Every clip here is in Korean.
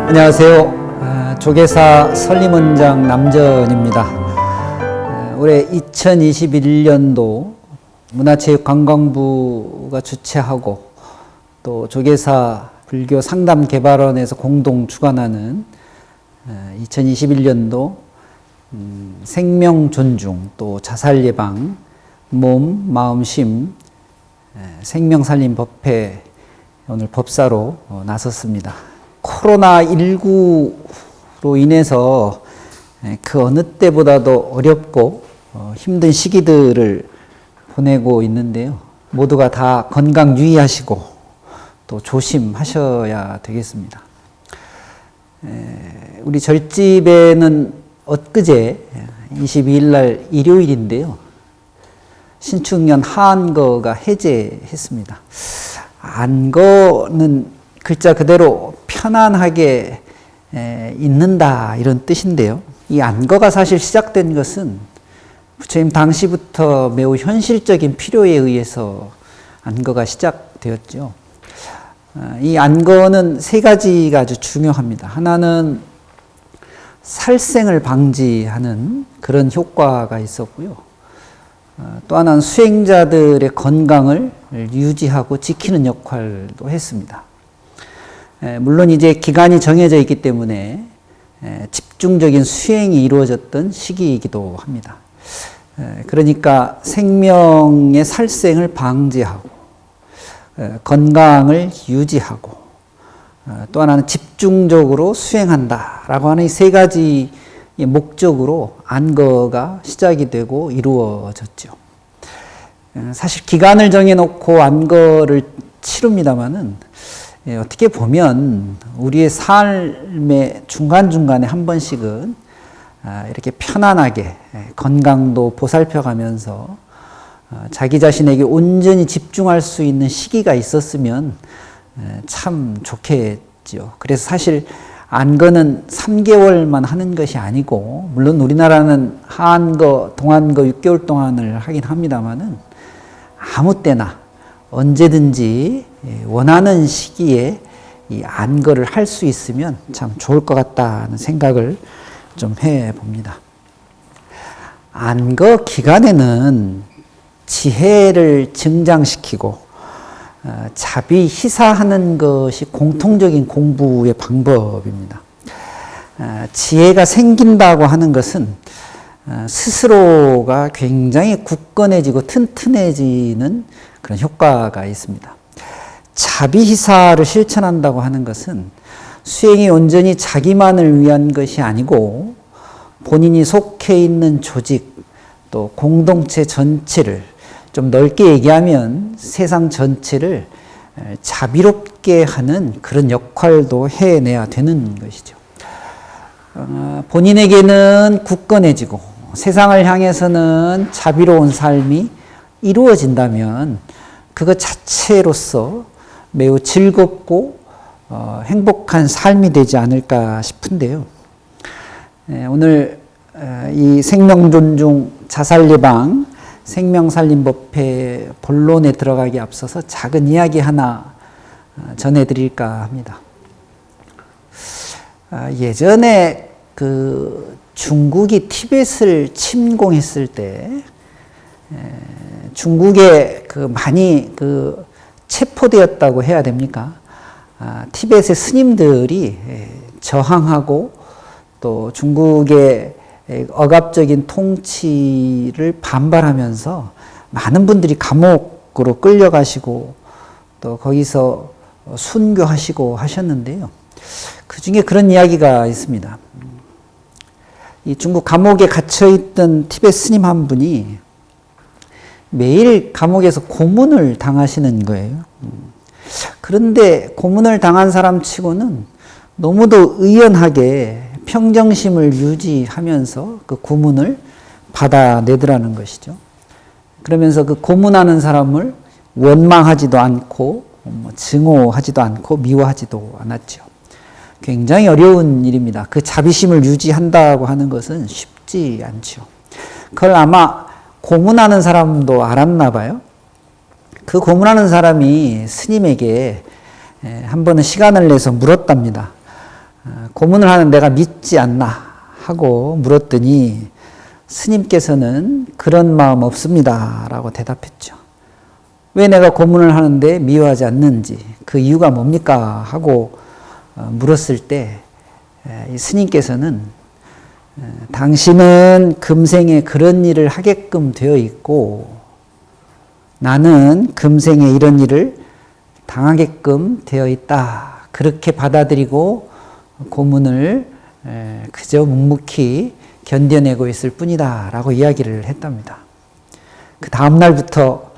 안녕하세요. 조계사 설립원장 남전입니다. 올해 2021년도 문화체육관광부가 주최하고 또 조계사 불교상담개발원에서 공동 주관하는 2021년도 생명 존중 또 자살 예방 몸, 마음, 심 생명살림법회 오늘 법사로 나섰습니다. 코로나19로 인해서 그 어느 때보다도 어렵고 힘든 시기들을 보내고 있는데요. 모두가 다 건강 유의하시고 또 조심하셔야 되겠습니다. 우리 절집에는 엊그제 22일 날 일요일인데요. 신축년 하안거가 해제했습니다. 안거는 글자 그대로 편안하게 있는다 이런 뜻인데요. 이 안거가 사실 시작된 것은 부처님 당시부터 매우 현실적인 필요에 의해서 안거가 시작되었죠. 이 안거는 세 가지가 아주 중요합니다. 하나는 살생을 방지하는 그런 효과가 있었고요. 또 하나는 수행자들의 건강을 유지하고 지키는 역할도 했습니다. 물론 이제 기간이 정해져 있기 때문에 집중적인 수행이 이루어졌던 시기이기도 합니다. 그러니까 생명의 살생을 방지하고 건강을 유지하고 또 하나는 집중적으로 수행한다라고 하는 이 세 가지 목적으로 안거가 시작이 되고 이루어졌죠. 사실 기간을 정해놓고 안거를 치릅니다마는 어떻게 보면 우리의 삶의 중간중간에 한 번씩은 이렇게 편안하게 건강도 보살펴가면서 자기 자신에게 온전히 집중할 수 있는 시기가 있었으면 참 좋겠죠. 그래서 사실 안거는 3개월만 하는 것이 아니고 물론 우리나라는 하안거, 동안거 6개월 동안을 하긴 합니다마는 아무 때나 언제든지 원하는 시기에 이 안거를 할 수 있으면 참 좋을 것 같다는 생각을 좀 해봅니다. 안거 기간에는 지혜를 증장시키고 자비희사하는 것이 공통적인 공부의 방법입니다. 지혜가 생긴다고 하는 것은 스스로가 굉장히 굳건해지고 튼튼해지는 그런 효과가 있습니다. 자비희사를 실천한다고 하는 것은 수행이 온전히 자기만을 위한 것이 아니고 본인이 속해 있는 조직 또 공동체 전체를 좀 넓게 얘기하면 세상 전체를 자비롭게 하는 그런 역할도 해내야 되는 것이죠. 본인에게는 굳건해지고 세상을 향해서는 자비로운 삶이 이루어진다면 그것 자체로서 매우 즐겁고 행복한 삶이 되지 않을까 싶은데요. 오늘 이 생명존중 자살예방 생명살림법회 본론에 들어가기 앞서서 작은 이야기 하나 전해드릴까 합니다. 예전에 그 중국이 티벳을 침공했을 때 중국에 많이 체포되었다고 해야 됩니까? 티벳의 스님들이 저항하고 또 중국의 억압적인 통치를 반발하면서 많은 분들이 감옥으로 끌려가시고 또 거기서 순교하시고 하셨는데요. 그 중에 그런 이야기가 있습니다. 이 중국 감옥에 갇혀있던 티벳 스님 한 분이 매일 감옥에서 고문을 당하시는 거예요. 그런데 고문을 당한 사람 치고는 너무도 의연하게 평정심을 유지하면서 그 고문을 받아내더라는 것이죠. 그러면서 그 고문하는 사람을 원망하지도 않고 증오하지도 않고 미워하지도 않았죠. 굉장히 어려운 일입니다. 그 자비심을 유지한다고 하는 것은 쉽지 않죠. 그걸 아마 고문하는 사람도 알았나 봐요. 그 고문하는 사람이 스님에게 한 번은 시간을 내서 물었답니다. 고문을 하는 내가 믿지 않나 하고 물었더니 스님께서는 그런 마음 없습니다 라고 대답했죠. 왜 내가 고문을 하는데 미워하지 않는지 그 이유가 뭡니까 하고 물었을 때 이 스님께서는 당신은 금생에 그런 일을 하게끔 되어 있고 나는 금생에 이런 일을 당하게끔 되어 있다. 그렇게 받아들이고 고문을 그저 묵묵히 견뎌내고 있을 뿐이다 라고 이야기를 했답니다. 그 다음 날부터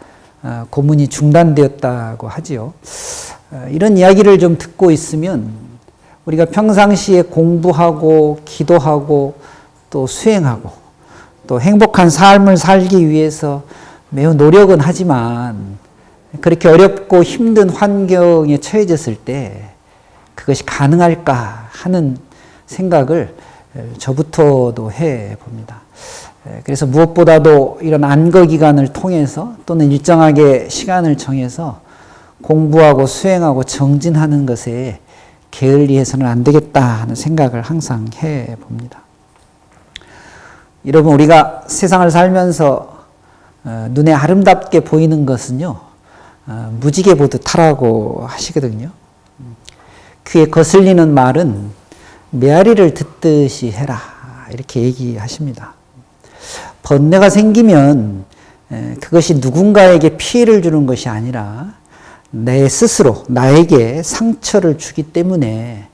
고문이 중단되었다고 하지요. 이런 이야기를 좀 듣고 있으면 우리가 평상시에 공부하고 기도하고 또 수행하고 또 행복한 삶을 살기 위해서 매우 노력은 하지만 그렇게 어렵고 힘든 환경에 처해졌을 때 그것이 가능할까 하는 생각을 저부터도 해 봅니다. 그래서 무엇보다도 이런 안거 기간을 통해서 또는 일정하게 시간을 정해서 공부하고 수행하고 정진하는 것에 게을리해서는 안 되겠다 하는 생각을 항상 해 봅니다. 여러분, 우리가 세상을 살면서 눈에 아름답게 보이는 것은요, 무지개 보듯 하라고 하시거든요. 귀에 거슬리는 말은 메아리를 듣듯이 해라 이렇게 얘기하십니다. 번뇌가 생기면 그것이 누군가에게 피해를 주는 것이 아니라 내 스스로 나에게 상처를 주기 때문에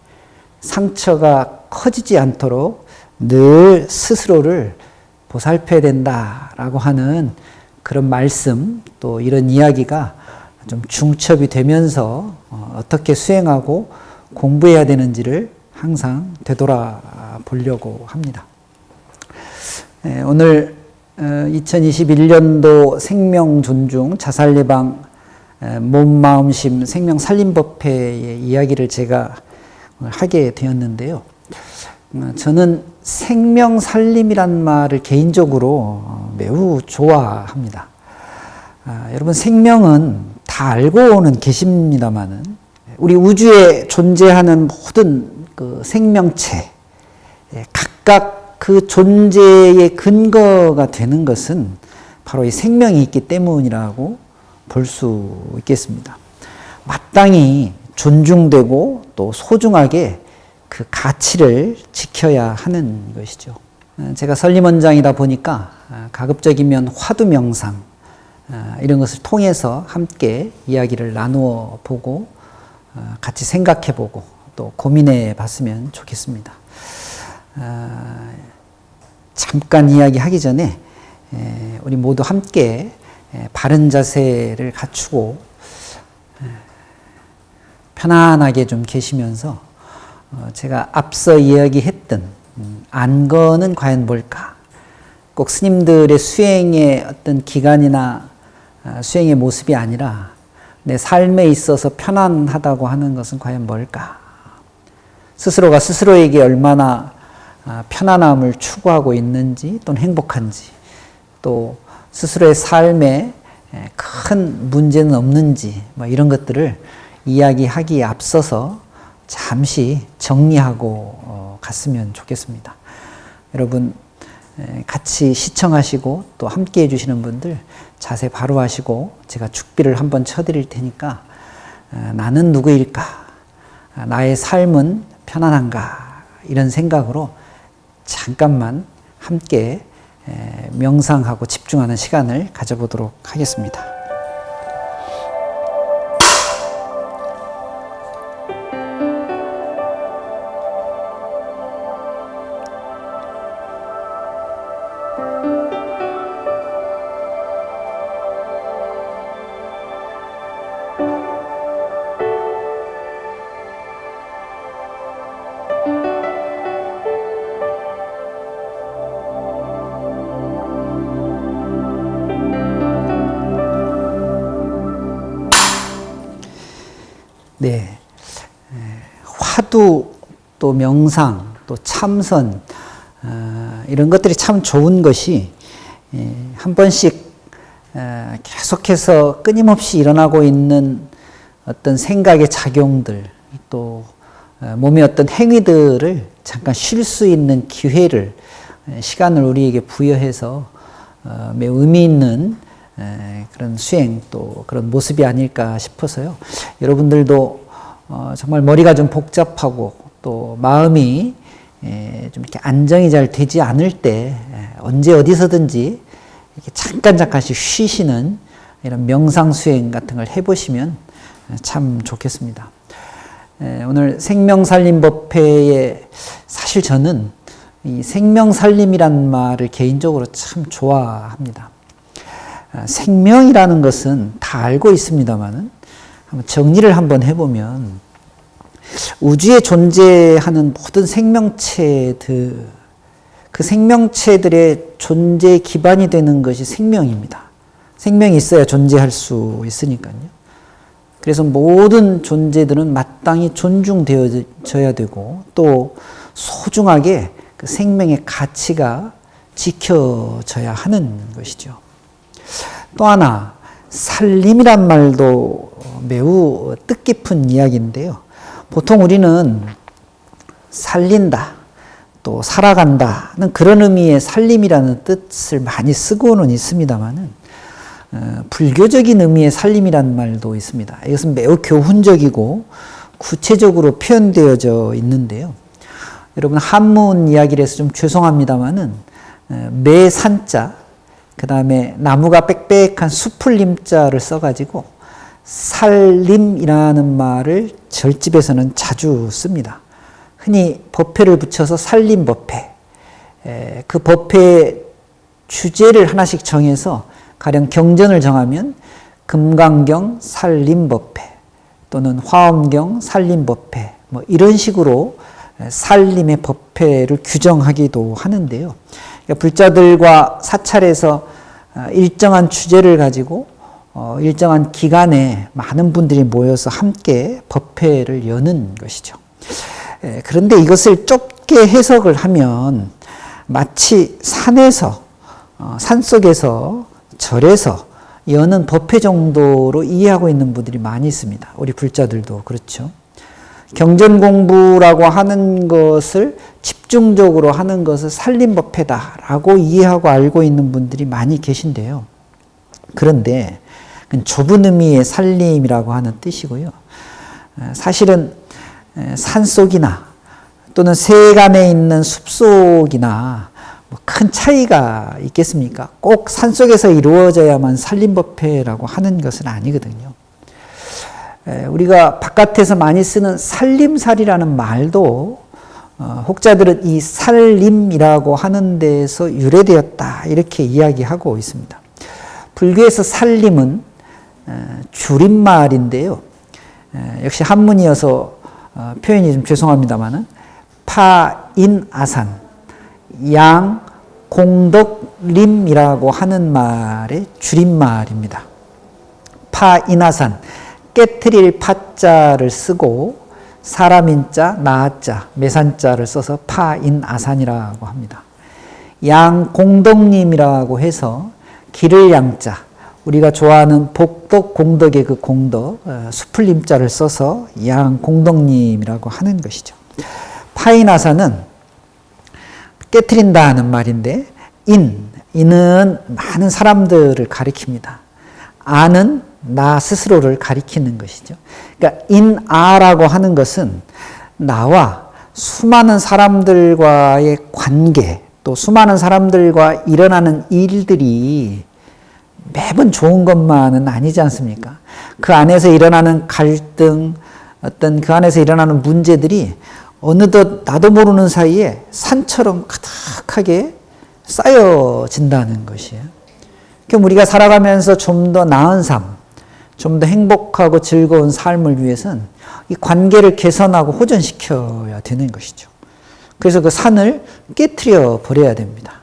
상처가 커지지 않도록 늘 스스로를 보살펴야 된다라고 하는 그런 말씀 또 이런 이야기가 좀 중첩이 되면서 어떻게 수행하고 공부해야 되는지를 항상 되돌아보려고 합니다. 오늘 2021년도 생명존중 자살예방 몸마음심 생명살림법회의 이야기를 제가 오늘 하게 되었는데요. 저는 생명살림이란 말을 개인적으로 매우 좋아합니다. 여러분, 생명은 다 알고는 계십니다마는 우리 우주에 존재하는 모든 그 생명체 각각 그 존재의 근거가 되는 것은 바로 이 생명이 있기 때문이라고 볼 수 있겠습니다. 마땅히 존중되고 또 소중하게 그 가치를 지켜야 하는 것이죠. 제가 설림원장이다 보니까 가급적이면 화두 명상 이런 것을 통해서 함께 이야기를 나누어 보고 같이 생각해 보고 또 고민해 봤으면 좋겠습니다. 잠깐 이야기하기 전에 우리 모두 함께 바른 자세를 갖추고 편안하게 좀 계시면서 제가 앞서 이야기했던 안거는 과연 뭘까? 꼭 스님들의 수행의 어떤 기간이나 수행의 모습이 아니라 내 삶에 있어서 편안하다고 하는 것은 과연 뭘까? 스스로가 스스로에게 얼마나 편안함을 추구하고 있는지 또는 행복한지 또 스스로의 삶에 큰 문제는 없는지 이런 것들을 이야기하기에 앞서서 잠시 정리하고 갔으면 좋겠습니다. 여러분 같이 시청하시고 또 함께 해주시는 분들 자세 바로 하시고 제가 축비를 한번 쳐드릴 테니까 나는 누구일까? 나의 삶은 편안한가? 이런 생각으로 잠깐만 함께 명상하고 집중하는 시간을 가져보도록 하겠습니다. 네, 화두 또 명상 또 참선 이런 것들이 참 좋은 것이 한 번씩 계속해서 끊임없이 일어나고 있는 어떤 생각의 작용들 또 몸의 어떤 행위들을 잠깐 쉴 수 있는 기회를, 시간을 우리에게 부여해서 매우 의미 있는 그런 수행, 또 그런 모습이 아닐까 싶어서요. 여러분들도 정말 머리가 좀 복잡하고 또 마음이 좀 이렇게 안정이 잘 되지 않을 때 언제 어디서든지 이렇게 잠깐씩 쉬시는 이런 명상 수행 같은 걸 해보시면 참 좋겠습니다. 오늘 생명살림법회에 사실 저는 이 생명살림이란 말을 개인적으로 참 좋아합니다. 생명이라는 것은 다 알고 있습니다만은 한번 정리를 한번 해보면 우주에 존재하는 모든 생명체들, 그 생명체들의 존재 기반이 되는 것이 생명입니다. 생명이 있어야 존재할 수 있으니까요. 그래서 모든 존재들은 마땅히 존중되어져야 되고 또 소중하게 그 생명의 가치가 지켜져야 하는 것이죠. 또 하나, 살림이란 말도 매우 뜻깊은 이야기인데요. 보통 우리는 살린다, 또 살아간다는 그런 의미의 살림이라는 뜻을 많이 쓰고는 있습니다만은 불교적인 의미의 살림이란 말도 있습니다. 이것은 매우 교훈적이고 구체적으로 표현되어져 있는데요. 여러분 한문 이야기를 해서 좀 죄송합니다만은 매 산자, 그 다음에 나무가 빽빽한 숲을 림자를 써가지고 살림이라는 말을 절집에서는 자주 씁니다. 흔히 법회를 붙여서 살림법회, 그 법회의 주제를 하나씩 정해서 가령 경전을 정하면 금강경 살림법회 또는 화엄경 살림법회 뭐 이런 식으로 살림의 법회를 규정하기도 하는데요. 그러니까 불자들과 사찰에서 일정한 주제를 가지고 일정한 기간에 많은 분들이 모여서 함께 법회를 여는 것이죠. 그런데 이것을 좁게 해석을 하면 마치 산에서 산속에서 절에서 여는 법회 정도로 이해하고 있는 분들이 많이 있습니다. 우리 불자들도 그렇죠. 경전 공부라고 하는 것을 집중적으로 하는 것을 살림법회다라고 이해하고 알고 있는 분들이 많이 계신데요. 그런데 좁은 의미의 살림이라고 하는 뜻이고요. 사실은 산속이나 또는 세간에 있는 숲속이나 큰 차이가 있겠습니까? 꼭 산속에서 이루어져야만 살림법회라고 하는 것은 아니거든요. 우리가 바깥에서 많이 쓰는 살림살이라는 말도 혹자들은 이 살림이라고 하는 데서 유래되었다 이렇게 이야기하고 있습니다. 불교에서 살림은 줄임말인데요. 역시 한문이어서 표현이 좀 죄송합니다만은 파인아산 양공덕림이라고 하는 말의 줄임말입니다. 파인아산, 깨트릴 파자를 쓰고 사람인자, 나자, 매산자를 써서 파인아산이라고 합니다. 양공덕림이라고 해서 기를 양자, 우리가 좋아하는 복덕 공덕의 그 공덕, 수풀림자를 써서 양공덕림이라고 하는 것이죠. 파인아산은 깨트린다 하는 말인데 인은 많은 사람들을 가리킵니다. 아는 나 스스로를 가리키는 것이죠. 그러니까 인아라고 하는 것은 나와 수많은 사람들과의 관계, 또 수많은 사람들과 일어나는 일들이 매번 좋은 것만은 아니지 않습니까? 그 안에서 일어나는 갈등, 어떤 그 안에서 일어나는 문제들이 어느덧 나도 모르는 사이에 산처럼 가득하게 쌓여진다는 것이에요. 그럼 우리가 살아가면서 좀 더 나은 삶, 좀 더 행복하고 즐거운 삶을 위해서는 이 관계를 개선하고 호전시켜야 되는 것이죠. 그래서 그 산을 깨트려 버려야 됩니다.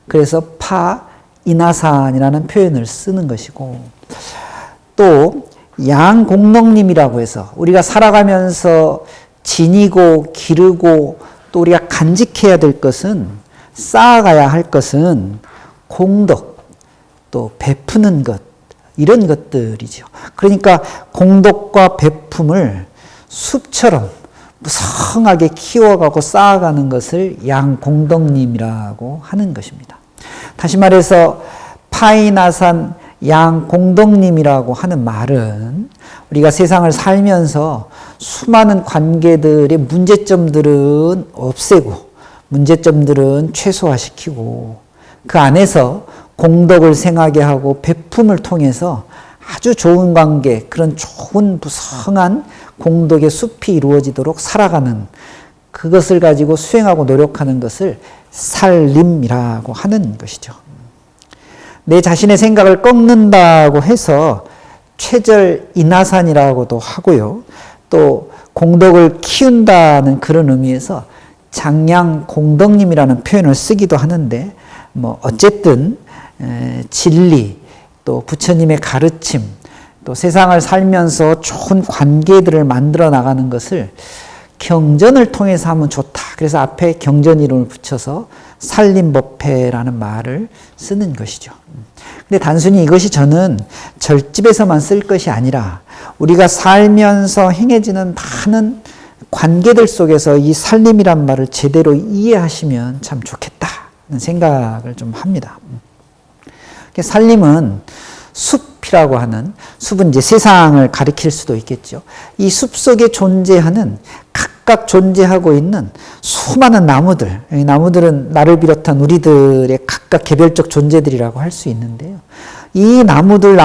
그래서 파인아산이라는 표현을 쓰는 것이고, 또 양공덕림이라고 해서 우리가 살아가면서 지니고 기르고 또 우리가 간직해야 될 것은, 쌓아가야 할 것은 공덕, 또 베푸는 것, 이런 것들이죠. 그러니까 공덕과 베품을 숲처럼 무성하게 키워가고 쌓아가는 것을 양공덕님이라고 하는 것입니다. 다시 말해서 파이나산 양공덕님이라고 하는 말은 우리가 세상을 살면서 수많은 관계들의 문제점들은 없애고 문제점들은 최소화시키고 그 안에서 공덕을 생하게 하고 베품을 통해서 아주 좋은 관계, 그런 좋은 무성한 공덕의 숲이 이루어지도록 살아가는 그것을 가지고 수행하고 노력하는 것을 살림이라고 하는 것이죠. 내 자신의 생각을 꺾는다고 해서 최절인하산이라고도 하고요. 또 공덕을 키운다는 그런 의미에서 장량공덕님이라는 표현을 쓰기도 하는데 어쨌든 진리, 또 부처님의 가르침, 또 세상을 살면서 좋은 관계들을 만들어 나가는 것을 경전을 통해서 하면 좋다. 그래서 앞에 경전 이름을 붙여서 살림법회라는 말을 쓰는 것이죠. 근데 단순히 이것이 저는 절집에서만 쓸 것이 아니라 우리가 살면서 행해지는 많은 관계들 속에서 이 살림이란 말을 제대로 이해하시면 참 좋겠다는 생각을 좀 합니다. 살림은 숲이라고 하는, 숲은 이제 세상을 가리킬 수도 있겠죠. 이 숲 속에 존재하는, 각각 존재하고 있는 수많은 나무들, 이 나무들은 나를 비롯한 우리들의 각각 개별적 존재들이라고 할 수 있는데요. 이 나무들이,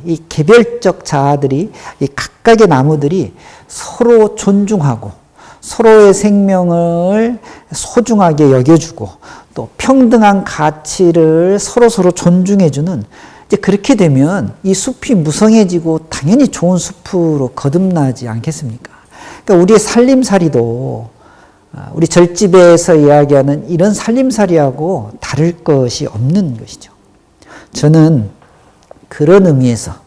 이 개별적 자아들이, 이 각각의 나무들이 서로 존중하고 서로의 생명을 소중하게 여겨주고 또 평등한 가치를 서로 존중해주는, 이제 그렇게 되면 이 숲이 무성해지고 당연히 좋은 숲으로 거듭나지 않겠습니까? 그러니까 우리의 살림살이도 우리 절집에서 이야기하는 이런 살림살이하고 다를 것이 없는 것이죠. 저는 그런 의미에서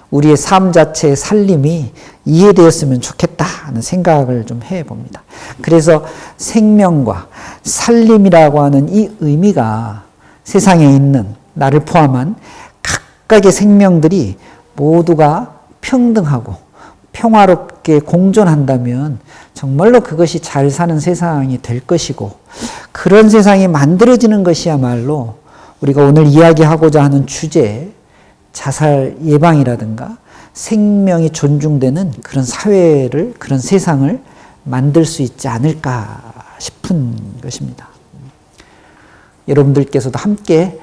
우리의 삶 자체의 살림이 이해되었으면 좋겠다는 생각을 좀 해봅니다. 그래서 생명과 살림이라고 하는 이 의미가 세상에 있는 나를 포함한 각각의 생명들이 모두가 평등하고 평화롭게 공존한다면 정말로 그것이 잘 사는 세상이 될 것이고, 그런 세상이 만들어지는 것이야말로 우리가 오늘 이야기하고자 하는 주제, 자살 예방이라든가 생명이 존중되는 그런 사회를, 그런 세상을 만들 수 있지 않을까 싶은 것입니다. 여러분들께서도 함께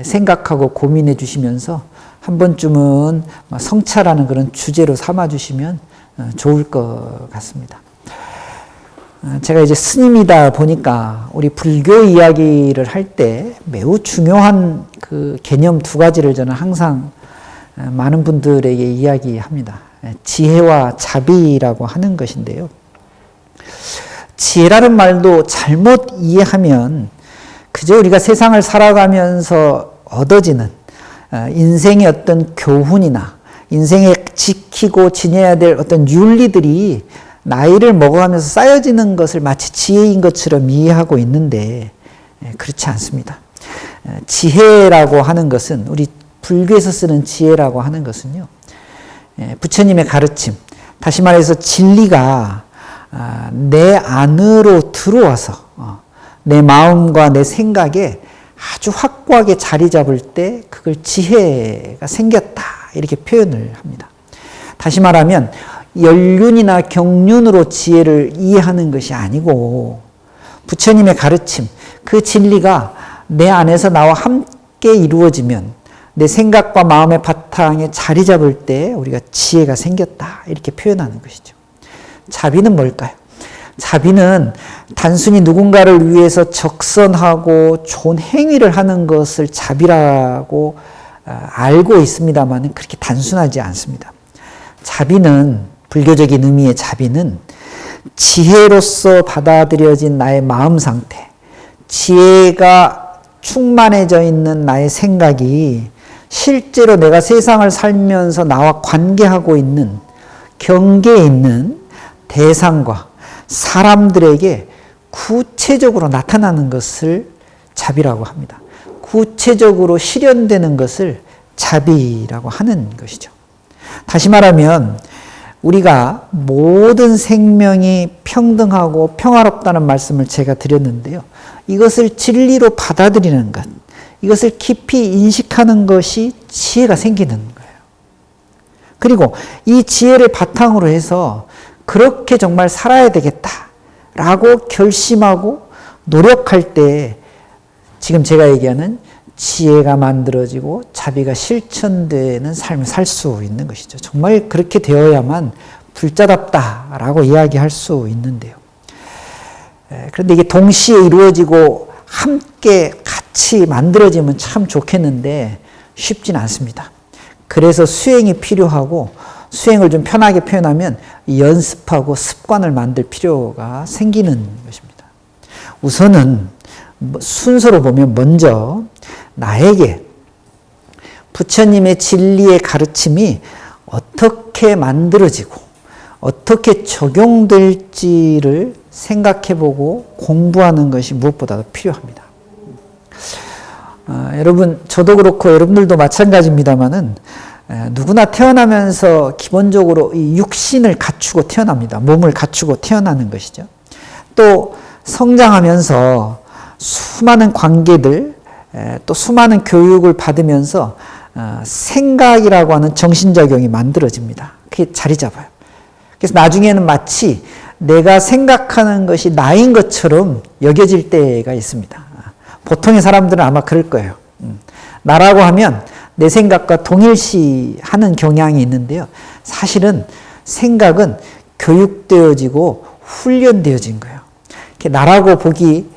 생각하고 고민해 주시면서 한 번쯤은 성찰하는 그런 주제로 삼아 주시면 좋을 것 같습니다. 제가 이제 스님이다 보니까 우리 불교 이야기를 할 때 매우 중요한 그 개념 두 가지를 저는 항상 많은 분들에게 이야기합니다. 지혜와 자비라고 하는 것인데요. 지혜라는 말도 잘못 이해하면 그저 우리가 세상을 살아가면서 얻어지는 인생의 어떤 교훈이나 인생에 지키고 지내야 될 어떤 윤리들이 나이를 먹어가면서 쌓여지는 것을 마치 지혜인 것처럼 이해하고 있는데 그렇지 않습니다. 지혜라고 하는 것은, 우리 불교에서 쓰는 지혜라고 하는 것은요, 부처님의 가르침, 다시 말해서 진리가 내 안으로 들어와서 내 마음과 내 생각에 아주 확고하게 자리 잡을 때 그걸 지혜가 생겼다, 이렇게 표현을 합니다. 다시 말하면 연륜이나 경륜으로 지혜를 이해하는 것이 아니고 부처님의 가르침, 그 진리가 내 안에서 나와 함께 이루어지면 내 생각과 마음의 바탕에 자리 잡을 때 우리가 지혜가 생겼다, 이렇게 표현하는 것이죠. 자비는 뭘까요? 자비는 단순히 누군가를 위해서 적선하고 좋은 행위를 하는 것을 자비라고 알고 있습니다만 그렇게 단순하지 않습니다. 자비는, 불교적인 의미의 자비는 지혜로서 받아들여진 나의 마음 상태, 지혜가 충만해져 있는 나의 생각이 실제로 내가 세상을 살면서 나와 관계하고 있는, 경계에 있는 대상과 사람들에게 구체적으로 나타나는 것을 자비라고 합니다. 구체적으로 실현되는 것을 자비라고 하는 것이죠. 다시 말하면 우리가 모든 생명이 평등하고 평화롭다는 말씀을 제가 드렸는데요. 이것을 진리로 받아들이는 것, 이것을 깊이 인식하는 것이 지혜가 생기는 거예요. 그리고 이 지혜를 바탕으로 해서 그렇게 정말 살아야 되겠다라고 결심하고 노력할 때 지금 제가 얘기하는 지혜가 만들어지고 자비가 실천되는 삶을 살 수 있는 것이죠. 정말 그렇게 되어야만 불자답다라고 이야기할 수 있는데요. 그런데 이게 동시에 이루어지고 함께 같이 만들어지면 참 좋겠는데 쉽진 않습니다. 그래서 수행이 필요하고, 수행을 좀 편하게 표현하면 연습하고 습관을 만들 필요가 생기는 것입니다. 우선은 순서로 보면 먼저 나에게 부처님의 진리의 가르침이 어떻게 만들어지고 어떻게 적용될지를 생각해보고 공부하는 것이 무엇보다도 필요합니다. 여러분, 저도 그렇고 여러분들도 마찬가지입니다만은 누구나 태어나면서 기본적으로 이 육신을 갖추고 태어납니다. 몸을 갖추고 태어나는 것이죠. 또 성장하면서 수많은 관계들, 또 수많은 교육을 받으면서 생각이라고 하는 정신작용이 만들어집니다. 그게 자리 잡아요. 그래서 나중에는 마치 내가 생각하는 것이 나인 것처럼 여겨질 때가 있습니다. 보통의 사람들은 아마 그럴 거예요. 나라고 하면 내 생각과 동일시하는 경향이 있는데요. 사실은 생각은 교육되어지고 훈련되어진 거예요. 나라고 보기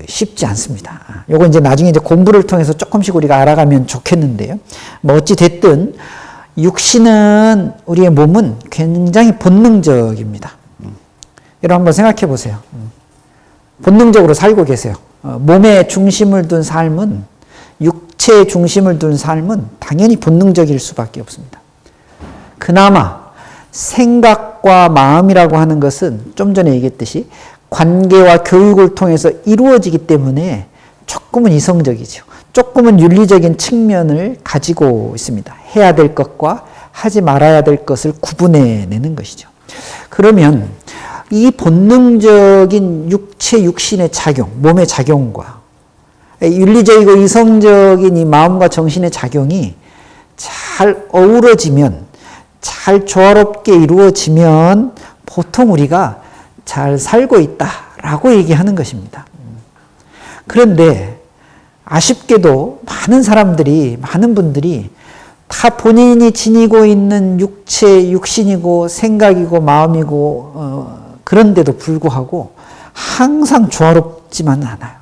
쉽지 않습니다. 요거 이제 나중에 이제 공부를 통해서 조금씩 우리가 알아가면 좋겠는데요. 뭐 어찌 됐든 육신은, 우리의 몸은 굉장히 본능적입니다. 여러분 한번 생각해 보세요. 본능적으로 살고 계세요. 몸에 중심을 둔 삶은, 육체에 중심을 둔 삶은 당연히 본능적일 수밖에 없습니다. 그나마 생각과 마음이라고 하는 것은 좀 전에 얘기했듯이 관계와 교육을 통해서 이루어지기 때문에 조금은 이성적이죠. 조금은 윤리적인 측면을 가지고 있습니다. 해야 될 것과 하지 말아야 될 것을 구분해내는 것이죠. 그러면 이 본능적인 육체, 육신의 작용, 몸의 작용과 윤리적이고 이성적인 이 마음과 정신의 작용이 잘 어우러지면, 잘 조화롭게 이루어지면 보통 우리가 잘 살고 있다라고 얘기하는 것입니다. 그런데 아쉽게도 많은 분들이 다 본인이 지니고 있는 육체, 육신이고 생각이고 마음이고 그런데도 불구하고 항상 조화롭지만은 않아요.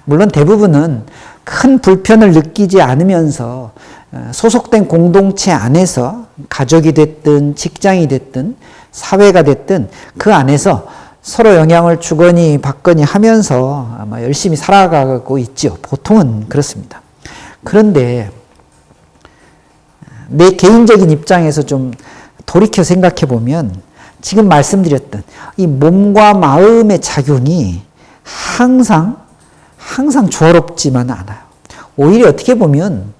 물론 대부분은 큰 불편을 느끼지 않으면서 소속된 공동체 안에서 가족이 됐든 직장이 됐든 사회가 됐든 그 안에서 서로 영향을 주거니 받거니 하면서 아마 열심히 살아가고 있죠. 보통은 그렇습니다. 그런데 내 개인적인 입장에서 좀 돌이켜 생각해 보면 지금 말씀드렸던 이 몸과 마음의 작용이 항상 조화롭지만은 않아요. 오히려 어떻게 보면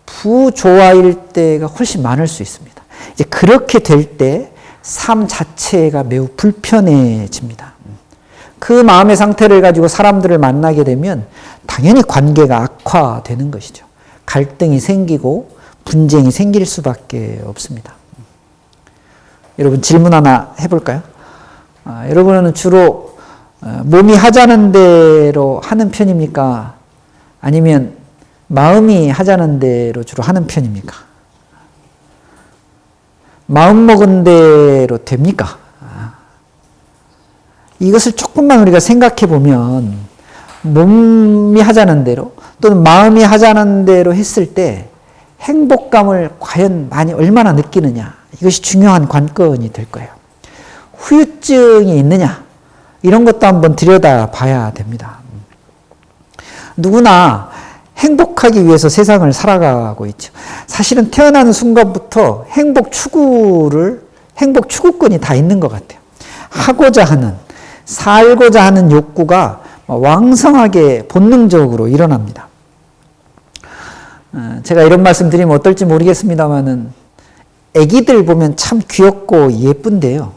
부조화일 때가 훨씬 많을 수 있습니다. 이제 그렇게 될 때 삶 자체가 매우 불편해집니다. 그 마음의 상태를 가지고 사람들을 만나게 되면 당연히 관계가 악화되는 것이죠. 갈등이 생기고 분쟁이 생길 수밖에 없습니다. 여러분 질문 하나 해볼까요? 여러분은 주로 몸이 하자는 대로 하는 편입니까? 아니면 마음이 하자는 대로 주로 하는 편입니까? 마음먹은 대로 됩니까? 이것을 조금만 우리가 생각해 보면 몸이 하자는 대로 또는 마음이 하자는 대로 했을 때 행복감을 과연 얼마나 느끼느냐, 이것이 중요한 관건이 될 거예요. 후유증이 있느냐, 이런 것도 한번 들여다봐야 됩니다. 누구나 행복하기 위해서 세상을 살아가고 있죠. 사실은 태어나는 순간부터 행복 추구권이 다 있는 것 같아요. 하고자 하는, 살고자 하는 욕구가 왕성하게 본능적으로 일어납니다. 제가 이런 말씀 드리면 어떨지 모르겠습니다만은 애기들 보면 참 귀엽고 예쁜데요.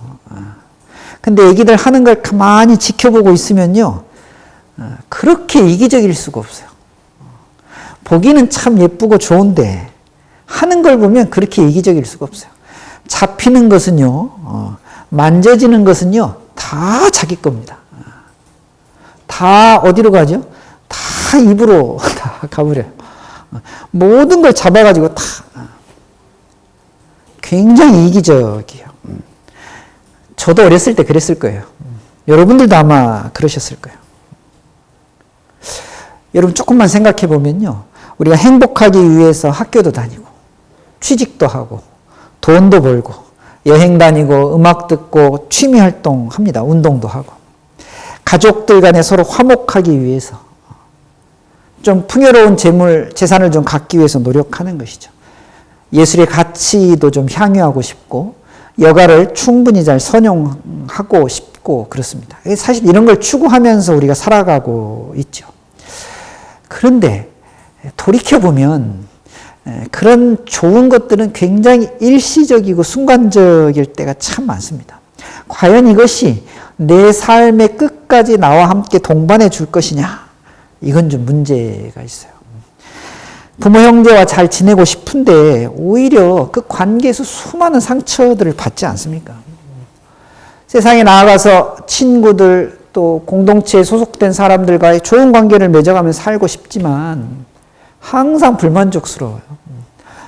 근데 애기들 하는 걸 가만히 지켜보고 있으면요, 그렇게 이기적일 수가 없어요. 보기는 참 예쁘고 좋은데 하는 걸 보면 그렇게 이기적일 수가 없어요. 잡히는 것은요, 만져지는 것은요, 다 자기 겁니다. 다 어디로 가죠? 다 입으로 다 가버려요. 모든 걸 잡아가지고 다 굉장히 이기적이에요. 저도 어렸을 때 그랬을 거예요. 여러분들도 아마 그러셨을 거예요. 여러분 조금만 생각해 보면요, 우리가 행복하기 위해서 학교도 다니고 취직도 하고 돈도 벌고 여행 다니고 음악 듣고 취미 활동합니다. 운동도 하고 가족들 간에 서로 화목하기 위해서 좀 풍요로운 재산을 좀 갖기 위해서 노력하는 것이죠. 예술의 가치도 좀 향유하고 싶고 여가를 충분히 잘 선용하고 싶고 그렇습니다. 사실 이런 걸 추구하면서 우리가 살아가고 있죠. 그런데 돌이켜보면 그런 좋은 것들은 굉장히 일시적이고 순간적일 때가 참 많습니다. 과연 이것이 내 삶의 끝까지 나와 함께 동반해 줄 것이냐? 이건 좀 문제가 있어요. 부모 형제와 잘 지내고 싶은데 오히려 그 관계에서 수많은 상처들을 받지 않습니까? 세상에 나아가서 친구들 또 공동체에 소속된 사람들과의 좋은 관계를 맺어가면서 살고 싶지만 항상 불만족스러워요.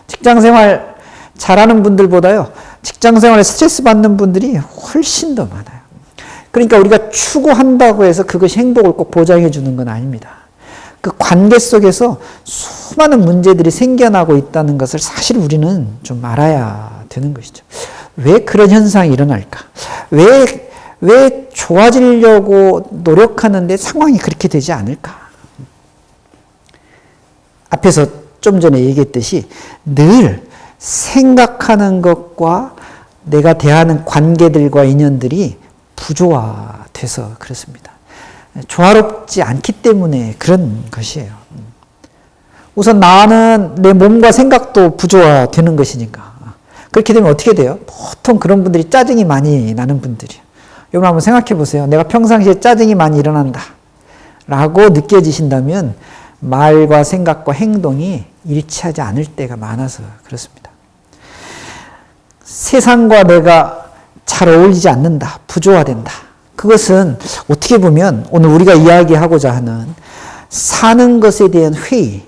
직장생활 잘하는 분들보다요, 직장생활에 스트레스 받는 분들이 훨씬 더 많아요. 그러니까 우리가 추구한다고 해서 그것이 행복을 꼭 보장해 주는 건 아닙니다. 그 관계 속에서 수많은 문제들이 생겨나고 있다는 것을 사실 우리는 좀 알아야 되는 것이죠. 왜 그런 현상이 일어날까? 왜 좋아지려고 노력하는데 상황이 그렇게 되지 않을까? 앞에서 좀 전에 얘기했듯이 늘 생각하는 것과 내가 대하는 관계들과 인연들이 부조화돼서 그렇습니다. 조화롭지 않기 때문에 그런 것이에요. 우선 나는 내 몸과 생각도 부조화되는 것이니까. 그렇게 되면 어떻게 돼요? 보통 그런 분들이 짜증이 많이 나는 분들이에요. 여러분 한번 생각해 보세요. 내가 평상시에 짜증이 많이 일어난다 라고 느껴지신다면 말과 생각과 행동이 일치하지 않을 때가 많아서 그렇습니다. 세상과 내가 잘 어울리지 않는다, 부조화된다. 그것은 어떻게 보면 오늘 우리가 이야기하고자 하는 사는 것에 대한 회의,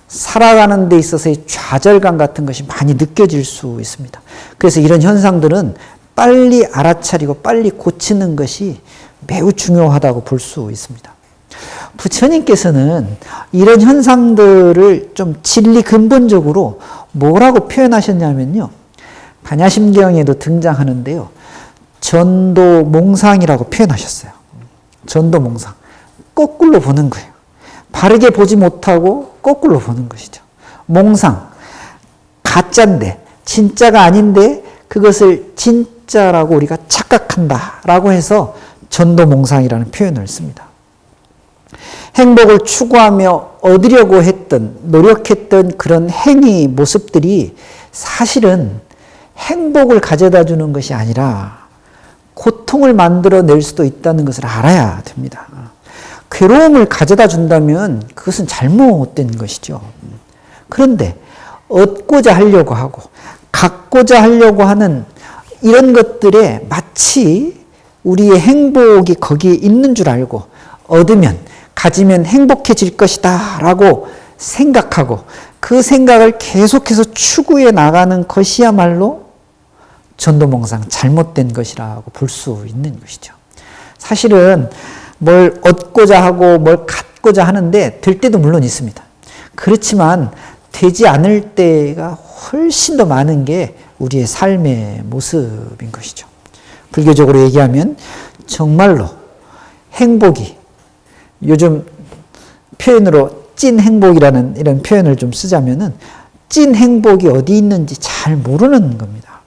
살아가는 데 있어서의 좌절감 같은 것이 많이 느껴질 수 있습니다. 그래서 이런 현상들은 빨리 알아차리고 빨리 고치는 것이 매우 중요하다고 볼 수 있습니다. 부처님께서는 이런 현상들을 좀 진리 근본적으로 뭐라고 표현하셨냐면요, 반야심경에도 등장하는데요, 전도몽상이라고 표현하셨어요. 전도몽상. 거꾸로 보는 거예요. 바르게 보지 못하고 거꾸로 보는 것이죠. 몽상. 가짜인데, 진짜가 아닌데 그것을 진짜라고 우리가 착각한다라고 해서 전도몽상이라는 표현을 씁니다. 행복을 추구하며 얻으려고 했던, 노력했던 그런 행위 모습들이 사실은 행복을 가져다 주는 것이 아니라 고통을 만들어낼 수도 있다는 것을 알아야 됩니다. 괴로움을 가져다 준다면 그것은 잘못된 것이죠. 그런데 얻고자 하려고 하고 갖고자 하려고 하는 이런 것들에 마치 우리의 행복이 거기에 있는 줄 알고 얻으면, 가지면 행복해질 것이다 라고 생각하고 그 생각을 계속해서 추구해 나가는 것이야말로 전도몽상, 잘못된 것이라고 볼 수 있는 것이죠. 사실은 뭘 얻고자 하고 뭘 갖고자 하는데 될 때도 물론 있습니다. 그렇지만 되지 않을 때가 훨씬 더 많은 게 우리의 삶의 모습인 것이죠. 불교적으로 얘기하면 정말로 행복이, 요즘 표현으로 찐 행복이라는 이런 표현을 좀 쓰자면은 찐 행복이 어디 있는지 잘 모르는 겁니다.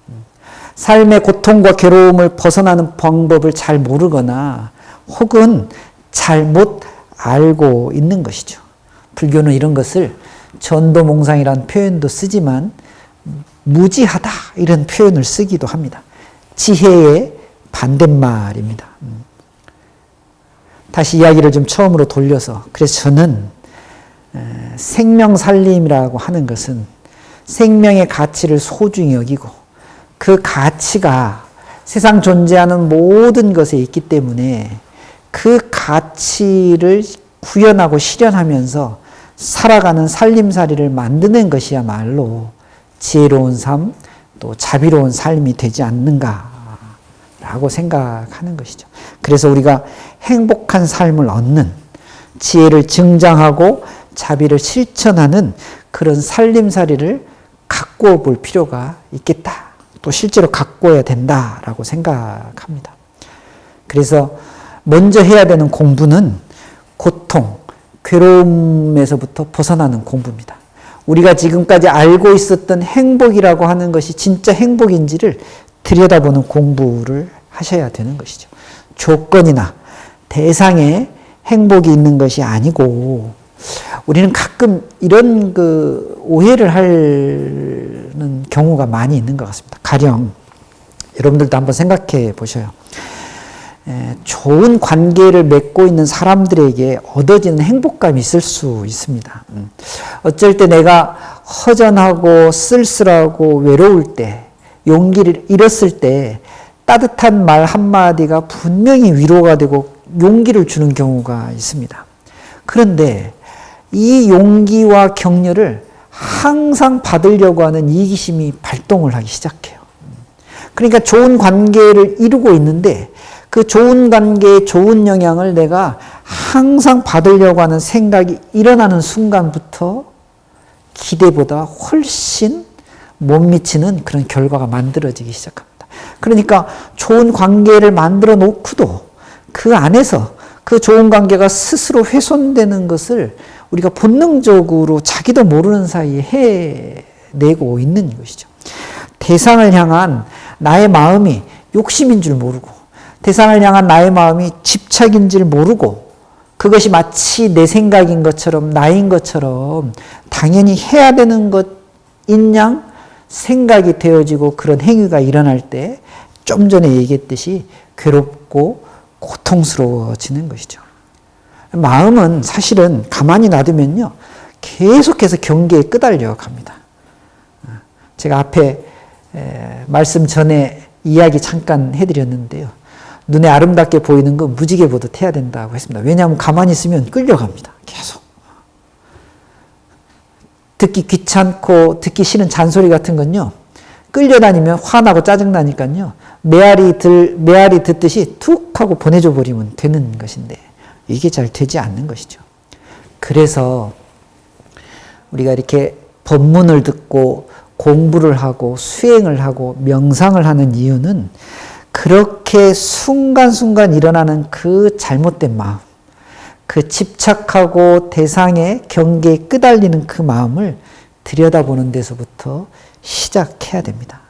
삶의 고통과 괴로움을 벗어나는 방법을 잘 모르거나 혹은 잘못 알고 있는 것이죠. 불교는 이런 것을 전도몽상이라는 표현도 쓰지만 무지하다 이런 표현을 쓰기도 합니다. 지혜의 반대말입니다. 다시 이야기를 좀 처음으로 돌려서, 그래서 저는 생명살림이라고 하는 것은 생명의 가치를 소중히 여기고 그 가치가 세상 존재하는 모든 것에 있기 때문에 그 가치를 구현하고 실현하면서 살아가는 살림살이를 만드는 것이야말로 지혜로운 삶, 또 자비로운 삶이 되지 않는가라고 생각하는 것이죠. 그래서 우리가 행복한 삶을 얻는, 지혜를 증장하고 자비를 실천하는 그런 살림살이를 갖고 볼 필요가 있겠다. 또 실제로 가꿔야 된다라고 생각합니다. 그래서 먼저 해야 되는 공부는 고통, 괴로움에서부터 벗어나는 공부입니다. 우리가 지금까지 알고 있었던 행복이라고 하는 것이 진짜 행복인지를 들여다보는 공부를 하셔야 되는 것이죠. 조건이나 대상에 행복이 있는 것이 아니고, 우리는 가끔 이런 오해를 하는 경우가 많이 있는 것 같습니다. 가령 여러분들도 한번 생각해 보셔요. 좋은 관계를 맺고 있는 사람들에게 얻어지는 행복감이 있을 수 있습니다. 어쩔 때 내가 허전하고 쓸쓸하고 외로울 때, 용기를 잃었을 때 따뜻한 말 한마디가 분명히 위로가 되고 용기를 주는 경우가 있습니다. 그런데 이 용기와 격려를 항상 받으려고 하는 이기심이 발동을 하기 시작해요. 그러니까 좋은 관계를 이루고 있는데 그 좋은 관계의 좋은 영향을 내가 항상 받으려고 하는 생각이 일어나는 순간부터 기대보다 훨씬 못 미치는 그런 결과가 만들어지기 시작합니다. 그러니까 좋은 관계를 만들어 놓고도 그 안에서 그 좋은 관계가 스스로 훼손되는 것을 우리가 본능적으로 자기도 모르는 사이에 해내고 있는 것이죠. 대상을 향한 나의 마음이 욕심인 줄 모르고, 대상을 향한 나의 마음이 집착인 줄 모르고, 그것이 마치 내 생각인 것처럼 나인 것처럼 당연히 해야 되는 것인 양 생각이 되어지고 그런 행위가 일어날 때 좀 전에 얘기했듯이 괴롭고 고통스러워지는 것이죠. 마음은 사실은 가만히 놔두면요, 계속해서 경계에 끄달려 갑니다. 제가 앞에 말씀 전에 이야기 잠깐 해드렸는데요. 눈에 아름답게 보이는 거 무지개 보듯 해야 된다고 했습니다. 왜냐하면 가만히 있으면 끌려갑니다. 계속. 듣기 귀찮고 듣기 싫은 잔소리 같은 건요, 끌려다니면 화나고 짜증나니까요, 메아리 듣듯이 툭 하고 보내줘 버리면 되는 것인데 이게 잘 되지 않는 것이죠. 그래서 우리가 이렇게 법문을 듣고 공부를 하고 수행을 하고 명상을 하는 이유는 그렇게 순간순간 일어나는 그 잘못된 마음, 그 집착하고 대상의 경계에 끄달리는 그 마음을 들여다보는 데서부터 시작해야 됩니다.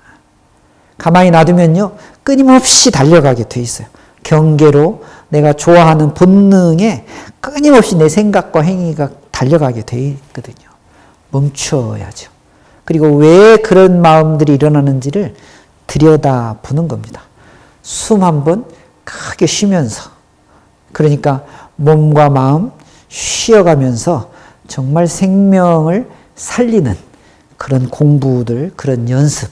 가만히 놔두면요, 끊임없이 달려가게 돼 있어요. 경계로 내가 좋아하는 본능에 끊임없이 내 생각과 행위가 달려가게 돼 있거든요. 멈춰야죠. 그리고 왜 그런 마음들이 일어나는지를 들여다보는 겁니다. 숨 한번 크게 쉬면서, 그러니까 몸과 마음 쉬어가면서 정말 생명을 살리는 그런 공부들, 그런 연습,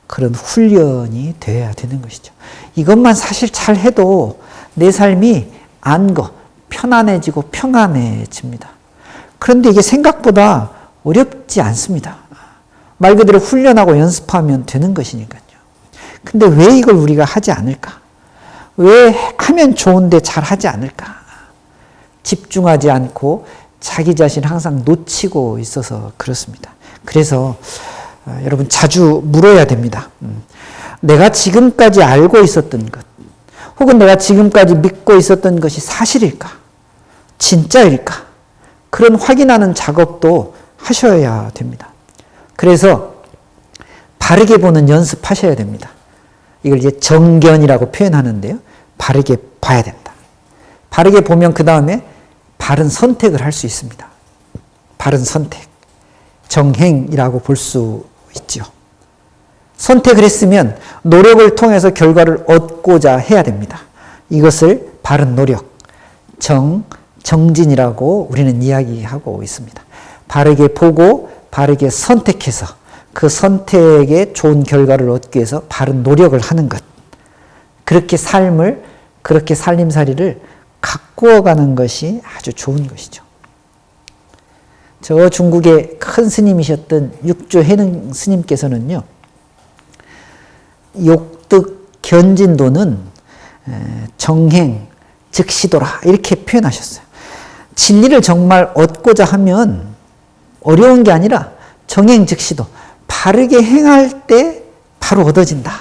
그런 훈련이 되어야 되는 것이죠. 이것만 사실 잘 해도 내 삶이 안거, 편안해지고 평안해집니다. 그런데 이게 생각보다 어렵지 않습니다. 말 그대로 훈련하고 연습하면 되는 것이니까요. 근데 왜 이걸 우리가 하지 않을까? 왜 하면 좋은데 잘 하지 않을까? 집중하지 않고 자기 자신을 항상 놓치고 있어서 그렇습니다. 그래서 여러분 자주 물어야 됩니다. 내가 지금까지 알고 있었던 것, 혹은 내가 지금까지 믿고 있었던 것이 사실일까? 진짜일까? 그런 확인하는 작업도 하셔야 됩니다. 그래서 바르게 보는 연습하셔야 됩니다. 이걸 이제 정견이라고 표현하는데요. 바르게 봐야 된다. 바르게 보면 그 다음에 바른 선택을 할 수 있습니다. 바른 선택. 정행이라고 볼 수 있죠. 선택을 했으면 노력을 통해서 결과를 얻고자 해야 됩니다. 이것을 바른 노력, 정진이라고 우리는 이야기하고 있습니다. 바르게 보고 바르게 선택해서 그 선택에 좋은 결과를 얻기 위해서 바른 노력을 하는 것. 그렇게 살림살이를 가꾸어가는 것이 아주 좋은 것이죠. 저 중국의 큰 스님이셨던 육조해능 스님께서는요, 욕득 견진도는 정행 즉시도라 이렇게 표현하셨어요. 진리를 정말 얻고자 하면 어려운 게 아니라 정행 즉시도, 바르게 행할 때 바로 얻어진다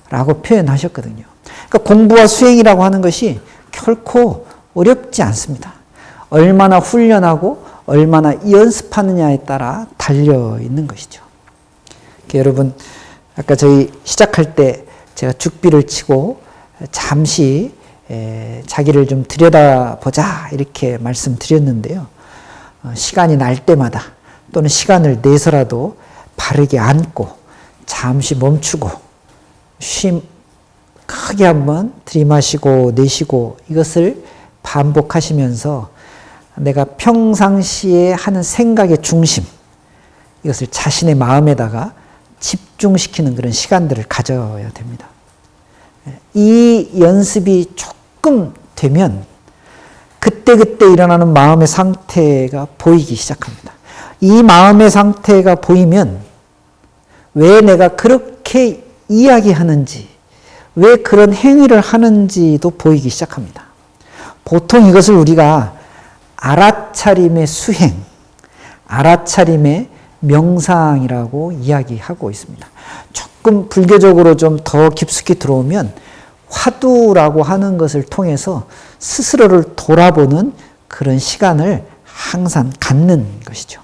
라고 표현하셨거든요. 그러니까 공부와 수행이라고 하는 것이 결코 어렵지 않습니다. 얼마나 훈련하고 얼마나 연습하느냐에 따라 달려 있는 것이죠. 여러분, 아까 저희 시작할 때 제가 죽비를 치고 잠시 자기를 좀 들여다보자 이렇게 말씀드렸는데요. 시간이 날 때마다 또는 시간을 내서라도 바르게 앉고 잠시 멈추고 크게 한번 들이마시고 내쉬고 이것을 반복하시면서 내가 평상시에 하는 생각의 중심, 이것을 자신의 마음에다가 집중시키는 그런 시간들을 가져야 됩니다. 이 연습이 조금 되면 그때그때 일어나는 마음의 상태가 보이기 시작합니다. 이 마음의 상태가 보이면 왜 내가 그렇게 이야기하는지, 왜 그런 행위를 하는지도 보이기 시작합니다. 보통 이것을 우리가 알아차림의 수행, 알아차림의 명상이라고 이야기하고 있습니다. 조금 불교적으로 좀 더 깊숙이 들어오면 화두라고 하는 것을 통해서 스스로를 돌아보는 그런 시간을 항상 갖는 것이죠.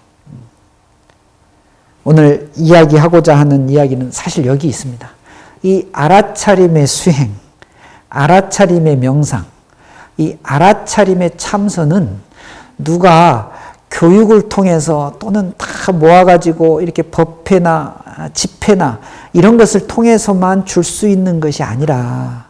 오늘 이야기하고자 하는 이야기는 사실 여기 있습니다. 이 알아차림의 수행, 알아차림의 명상, 이 알아차림의 참선은 누가 교육을 통해서 또는 다 모아가지고 이렇게 법회나 집회나 이런 것을 통해서만 줄 수 있는 것이 아니라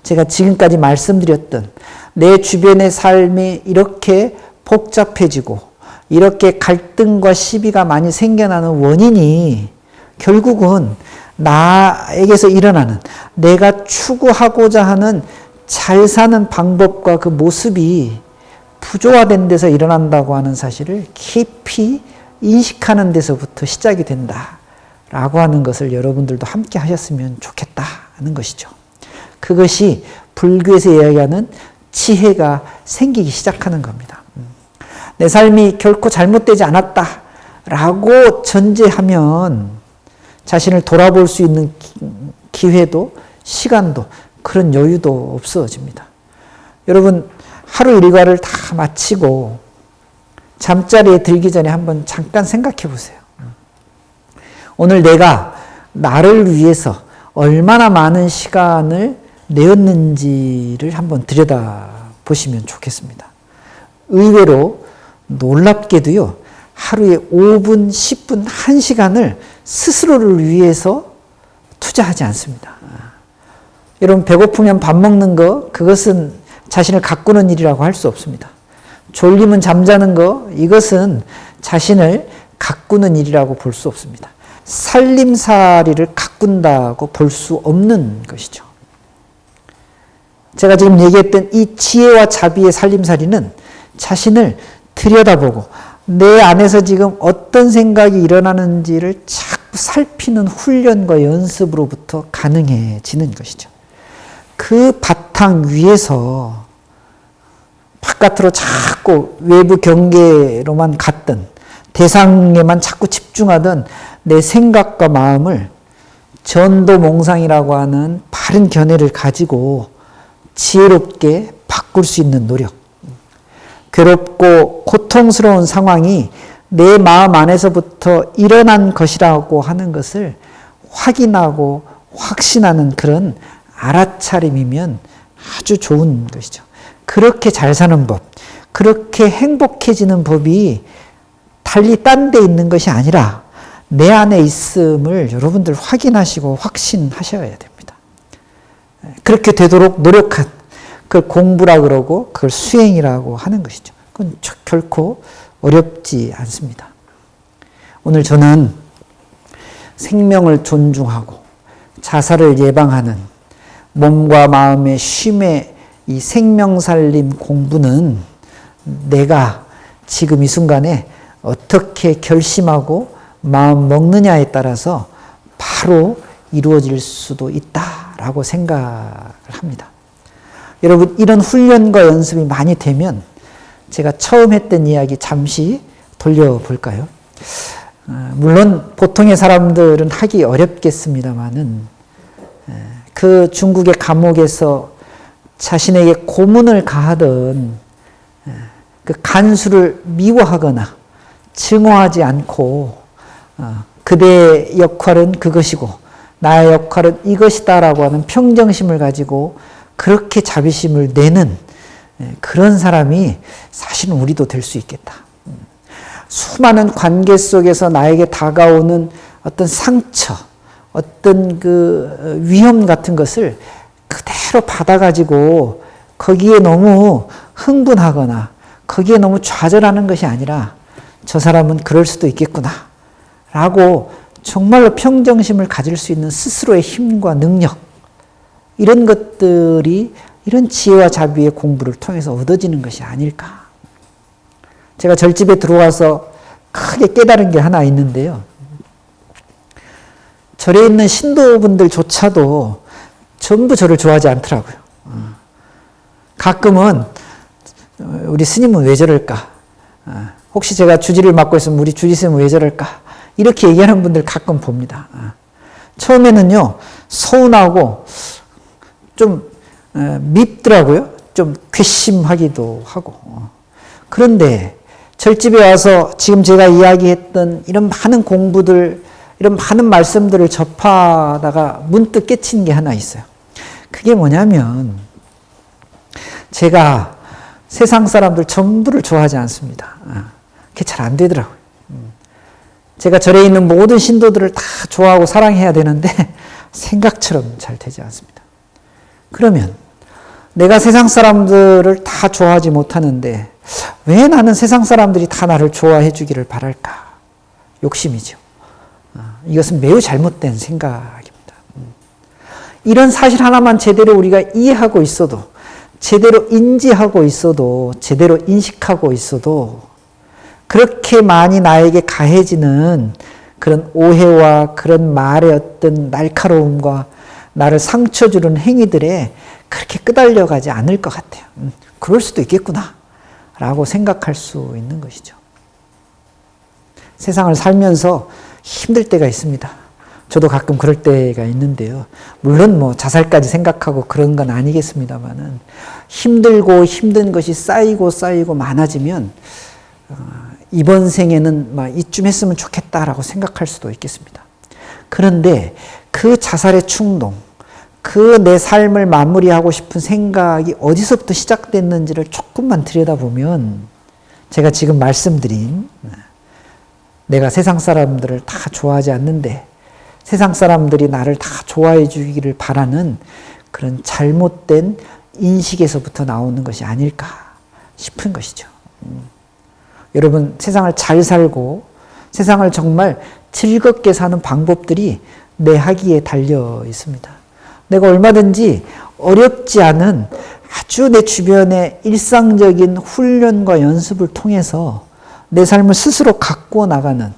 제가 지금까지 말씀드렸던 내 주변의 삶이 이렇게 복잡해지고 이렇게 갈등과 시비가 많이 생겨나는 원인이 결국은 나에게서 일어나는 내가 추구하고자 하는 잘 사는 방법과 그 모습이 부조화된 데서 일어난다고 하는 사실을 깊이 인식하는 데서부터 시작이 된다라고 하는 것을 여러분들도 함께 하셨으면 좋겠다는 것이죠. 그것이 불교에서 이야기하는 지혜가 생기기 시작하는 겁니다. 내 삶이 결코 잘못되지 않았다라고 전제하면 자신을 돌아볼 수 있는 기회도 시간도 그런 여유도 없어집니다. 여러분, 하루 일과를 다 마치고 잠자리에 들기 전에 한번 잠깐 생각해 보세요. 오늘 내가 나를 위해서 얼마나 많은 시간을 내었는지를 한번 들여다보시면 좋겠습니다. 의외로 놀랍게도요, 하루에 5분, 10분, 1시간을 스스로를 위해서 투자하지 않습니다. 여러분, 배고프면 밥 먹는 거, 그것은 자신을 가꾸는 일이라고 할 수 없습니다. 졸리면 잠자는 거, 이것은 자신을 가꾸는 일이라고 볼 수 없습니다. 살림살이를 가꾼다고 볼 수 없는 것이죠. 제가 지금 얘기했던 이 지혜와 자비의 살림살이는 자신을 들여다보고 내 안에서 지금 어떤 생각이 일어나는지를 자꾸 살피는 훈련과 연습으로부터 가능해지는 것이죠. 그 바탕 위에서 바깥으로 자꾸 외부 경계로만 갔던 대상에만 자꾸 집중하던 내 생각과 마음을 전도몽상이라고 하는 바른 견해를 가지고 지혜롭게 바꿀 수 있는 노력. 괴롭고 고통스러운 상황이 내 마음 안에서부터 일어난 것이라고 하는 것을 확인하고 확신하는 그런 알아차림이면 아주 좋은 것이죠. 그렇게 잘 사는 법, 그렇게 행복해지는 법이 달리 딴 데 있는 것이 아니라 내 안에 있음을 여러분들 확인하시고 확신하셔야 됩니다. 그렇게 되도록 노력한, 그걸 공부라 그러고 그걸 수행이라고 하는 것이죠. 그건 결코 어렵지 않습니다. 오늘 저는 생명을 존중하고 자살을 예방하는 몸과 마음의 쉼의 이 생명살림 공부는 내가 지금 이 순간에 어떻게 결심하고 마음 먹느냐에 따라서 바로 이루어질 수도 있다라고 생각을 합니다. 여러분, 이런 훈련과 연습이 많이 되면 제가 처음 했던 이야기 잠시 돌려볼까요? 물론 보통의 사람들은 하기 어렵겠습니다만은 그 중국의 감옥에서 자신에게 고문을 가하던 그 간수를 미워하거나 증오하지 않고 그대의 역할은 그것이고 나의 역할은 이것이다라고 하는 평정심을 가지고 그렇게 자비심을 내는 그런 사람이 사실은 우리도 될 수 있겠다. 수많은 관계 속에서 나에게 다가오는 어떤 상처, 어떤 그 위험 같은 것을 그대로 받아가지고 거기에 너무 흥분하거나 거기에 너무 좌절하는 것이 아니라 저 사람은 그럴 수도 있겠구나 라고 정말로 평정심을 가질 수 있는 스스로의 힘과 능력, 이런 것들이 이런 지혜와 자비의 공부를 통해서 얻어지는 것이 아닐까. 제가 절집에 들어와서 크게 깨달은 게 하나 있는데요. 절에 있는 신도분들조차도 전부 저를 좋아하지 않더라고요. 가끔은 우리 스님은 왜 저럴까? 혹시 제가 주지를 맡고 있으면 우리 주지스님은 왜 저럴까? 이렇게 얘기하는 분들 가끔 봅니다. 처음에는요, 서운하고 좀 밉더라고요. 좀 괘씸하기도 하고. 그런데 절집에 와서 지금 제가 이야기했던 이런 많은 공부들, 이런 많은 말씀들을 접하다가 문득 깨친 게 하나 있어요. 그게 뭐냐면 제가 세상 사람들 전부를 좋아하지 않습니다. 그게 잘 안 되더라고요. 제가 절에 있는 모든 신도들을 다 좋아하고 사랑해야 되는데 생각처럼 잘 되지 않습니다. 그러면 내가 세상 사람들을 다 좋아하지 못하는데 왜 나는 세상 사람들이 다 나를 좋아해 주기를 바랄까? 욕심이죠. 이것은 매우 잘못된 생각입니다. 이런 사실 하나만 제대로 우리가 이해하고 있어도, 제대로 인지하고 있어도, 제대로 인식하고 있어도 그렇게 많이 나에게 가해지는 그런 오해와 그런 말의 어떤 날카로움과 나를 상처 주는 행위들에 그렇게 끄달려가지 않을 것 같아요. 그럴 수도 있겠구나 라고 생각할 수 있는 것이죠. 세상을 살면서 힘들 때가 있습니다. 저도 가끔 그럴 때가 있는데요. 물론 뭐 자살까지 생각하고 그런 건 아니겠습니다만은 힘들고 힘든 것이 쌓이고 많아지면 이번 생에는 막 이쯤 했으면 좋겠다라고 생각할 수도 있겠습니다. 그런데 그 자살의 충동, 그 내 삶을 마무리하고 싶은 생각이 어디서부터 시작됐는지를 조금만 들여다보면 제가 지금 말씀드린 내가 세상 사람들을 다 좋아하지 않는데 세상 사람들이 나를 다 좋아해 주기를 바라는 그런 잘못된 인식에서부터 나오는 것이 아닐까 싶은 것이죠. 여러분, 세상을 잘 살고 세상을 정말 즐겁게 사는 방법들이 내 학위에 달려 있습니다. 내가 얼마든지 어렵지 않은 아주 내 주변의 일상적인 훈련과 연습을 통해서 내 삶을 스스로 가꾸어 나가는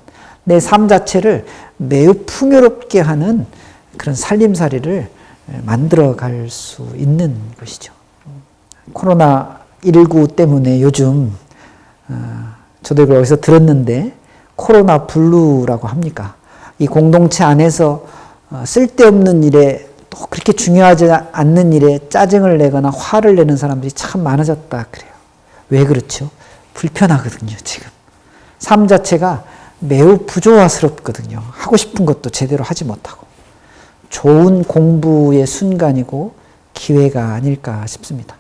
내 삶 자체를 매우 풍요롭게 하는 그런 살림살이를 만들어 갈 수 있는 것이죠. 코로나19 때문에 요즘 저도 이걸 어디서 들었는데 코로나 블루라고 합니까? 이 공동체 안에서 쓸데없는 일에 또 그렇게 중요하지 않는 일에 짜증을 내거나 화를 내는 사람들이 참 많아졌다 그래요. 왜 그렇죠? 불편하거든요, 지금. 삶 자체가 매우 부조화스럽거든요. 하고 싶은 것도 제대로 하지 못하고. 좋은 공부의 순간이고 기회가 아닐까 싶습니다.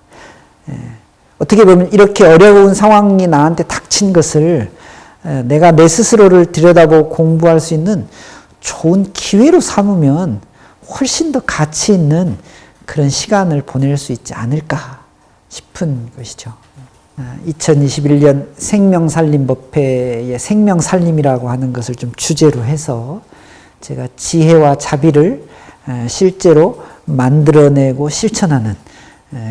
어떻게 보면 이렇게 어려운 상황이 나한테 닥친 것을 내가 내 스스로를 들여다보고 공부할 수 있는 좋은 기회로 삼으면 훨씬 더 가치 있는 그런 시간을 보낼 수 있지 않을까 싶은 것이죠. 2021년 생명살림법회의 생명살림이라고 하는 것을 좀 주제로 해서 제가 지혜와 자비를 실제로 만들어내고 실천하는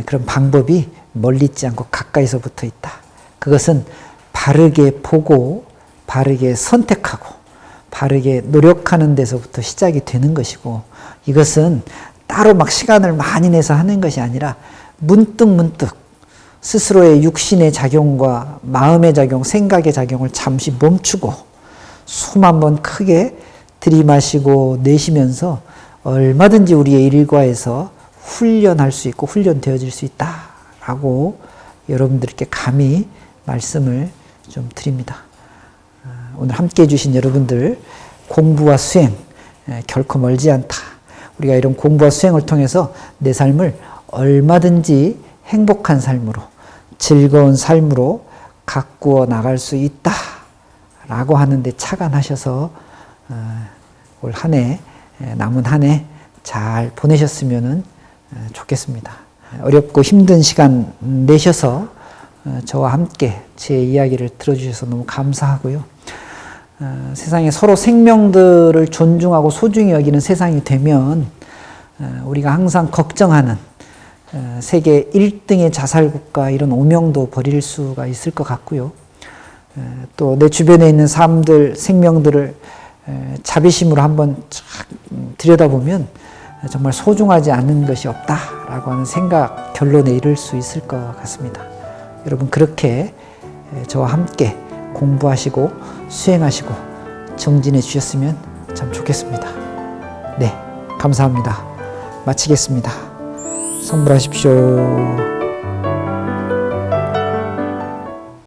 그런 방법이 멀리 있지 않고 가까이서 붙어 있다. 그것은 바르게 보고 바르게 선택하고 바르게 노력하는 데서부터 시작이 되는 것이고, 이것은 따로 막 시간을 많이 내서 하는 것이 아니라 문득 스스로의 육신의 작용과 마음의 작용, 생각의 작용을 잠시 멈추고 숨 한번 크게 들이마시고 내쉬면서 얼마든지 우리의 일과에서 훈련할 수 있고 훈련되어질 수 있다라고 여러분들께 감히 말씀을 좀 드립니다. 오늘 함께 해주신 여러분들, 공부와 수행 결코 멀지 않다. 우리가 이런 공부와 수행을 통해서 내 삶을 얼마든지 행복한 삶으로, 즐거운 삶으로 가꾸어 나갈 수 있다 라고 하는데 착안하셔서 올 한 해, 남은 한 해 잘 보내셨으면 좋겠습니다. 어렵고 힘든 시간 내셔서 저와 함께 제 이야기를 들어주셔서 너무 감사하고요. 세상에 서로 생명들을 존중하고 소중히 여기는 세상이 되면 우리가 항상 걱정하는 세계 1등의 자살국가 이런 오명도 버릴 수가 있을 것 같고요. 또 내 주변에 있는 사람들, 생명들을 자비심으로 한번 들여다보면 정말 소중하지 않은 것이 없다라고 하는 생각, 결론에 이를 수 있을 것 같습니다. 여러분 그렇게 저와 함께 공부하시고 수행하시고 정진해 주셨으면 참 좋겠습니다. 네, 감사합니다. 마치겠습니다. 성불하십시오.